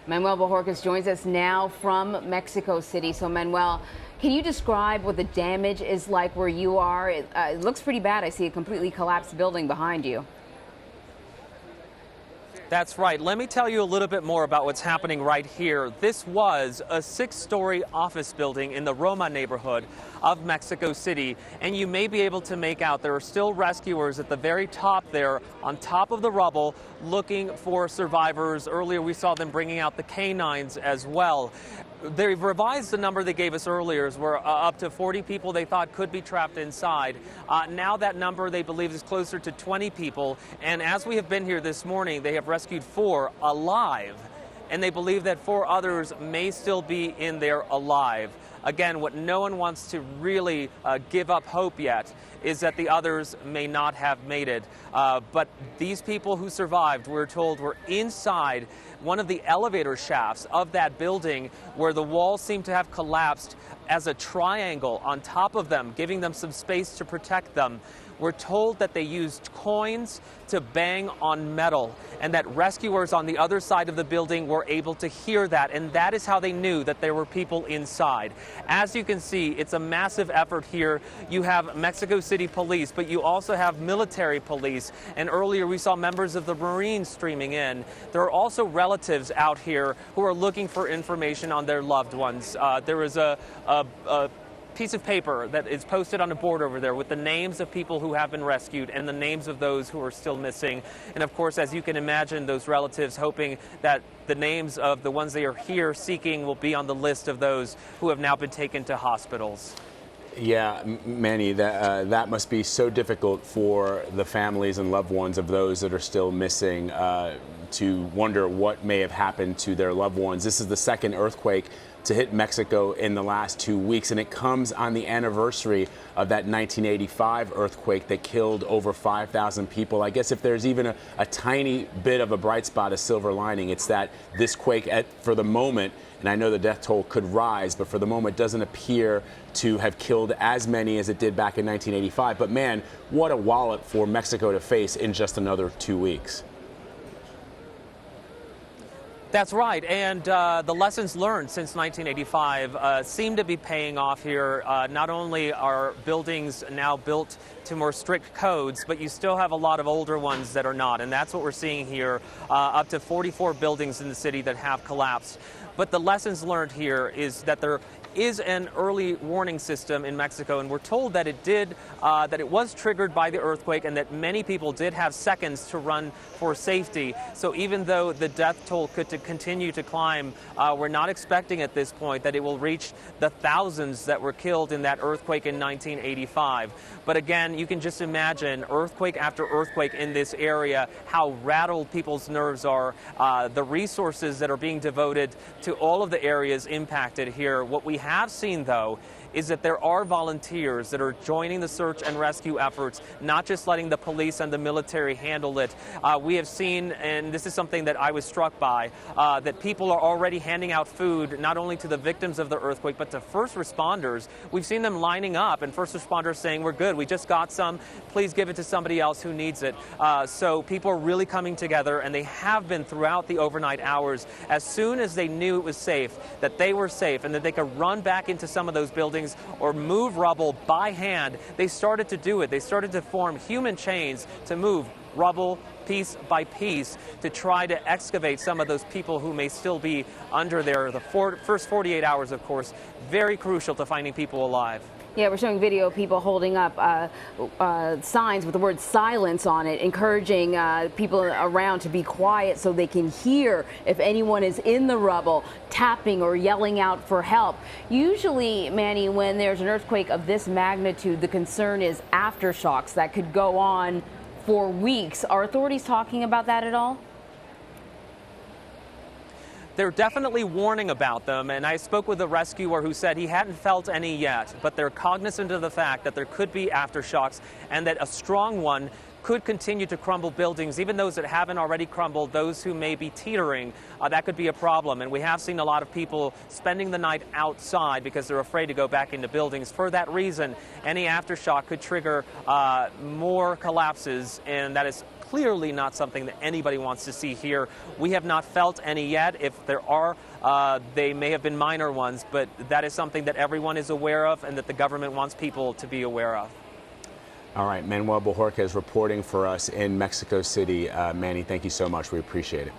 Manuel Bojorquez joins us now from Mexico City. So, Manuel, can you describe what the damage is like where you are? It looks pretty bad. I see a completely collapsed building behind you. That's right. Let me tell you a little bit more about what's happening right here. This was a 6-story office building in the Roma neighborhood of Mexico City, and you may be able to make out there are still rescuers at the very top there on top of the rubble looking for survivors. Earlier we saw them bringing out the canines as well. They revised the number they gave us earlier, where up to 40 people they thought could be trapped inside. Now that number they believe is closer to 20 people, and as we have been here this morning, they have rescued 4 alive, and they believe that 4 others may still be in there alive. Again, what no one wants to really give up hope yet is that the others may not have made it. But these people who survived, we're told, were inside one of the elevator shafts of that building where the walls seem to have collapsed as a triangle on top of them, giving them some space to protect them. We're told that they used coins to bang on metal, and that rescuers on the other side of the building were able to hear that, and that is how they knew that there were people inside. As you can see, it's a massive effort here. You have Mexico City police, but you also have military police, and earlier we saw members of the Marines streaming in. There are also relatives out here who are looking for information on their loved ones. There is a piece of paper that is posted on a board over there with the names of people who have been rescued and the names of those who are still missing. And of course, as you can imagine, those relatives hoping that the names of the ones they are here seeking will be on the list of those who have now been taken to hospitals. Yeah, Manny, that must be so difficult for the families and loved ones of those that are still missing, to wonder what may have happened to their loved ones. This is the second earthquake to hit Mexico in the last 2 weeks, and it comes on the anniversary of that 1985 earthquake that killed over 5,000 people. I guess if there's even a tiny bit of a bright spot, a silver lining, it's that this quake, for the moment, and I know the death toll could rise, but for the moment doesn't appear to have killed as many as it did back in 1985. But man, what a wallop for Mexico to face in just another 2 weeks. That's right, and the lessons learned since 1985 seem to be paying off here. Not only are buildings now built to more strict codes, but you still have a lot of older ones that are not, and that's what we're seeing here, up to 44 buildings in the city that have collapsed. But the lessons learned here is that there is an early warning system in Mexico, and we're told that it was triggered by the earthquake and that many people did have seconds to run for safety. So even though the death toll could continue to climb, we're not expecting at this point that it will reach the thousands that were killed in that earthquake in 1985. But again, you can just imagine earthquake after earthquake in this area, how rattled people's nerves are, the resources that are being devoted to all of the areas impacted here. What we have seen, though, is that there are volunteers that are joining the search and rescue efforts, not just letting the police and the military handle it. We have seen, and this is something that I was struck by, that people are already handing out food not only to the victims of the earthquake, but to first responders. We've seen them lining up and first responders saying, "We're good, we just got some, please give it to somebody else who needs it." So people are really coming together, and they have been throughout the overnight hours. As soon as they knew it was safe, that they were safe, and that they could run back into some of those buildings or move rubble by hand, they started to do it. They started to form human chains to move rubble piece by piece to try to excavate some of those people who may still be under there. The first 48 hours, of course, very crucial to finding people alive. Yeah, we're showing video of people holding up signs with the word silence on it, encouraging people around to be quiet so they can hear if anyone is in the rubble, tapping or yelling out for help. Usually, Manny, when there's an earthquake of this magnitude, the concern is aftershocks that could go on for weeks. Are authorities talking about that at all? They're definitely warning about them, and I spoke with a rescuer who said he hadn't felt any yet, but they're cognizant of the fact that there could be aftershocks and that a strong one could continue to crumble buildings, even those that haven't already crumbled, those who may be teetering, that could be a problem. And we have seen a lot of people spending the night outside because they're afraid to go back into buildings. For that reason, any aftershock could trigger more collapses, and that is clearly not something that anybody wants to see here. We have not felt any yet. If there are, they may have been minor ones, but that is something that everyone is aware of and that the government wants people to be aware of. All right, Manuel Bojorquez reporting for us in Mexico City. Manny, thank you so much. We appreciate it.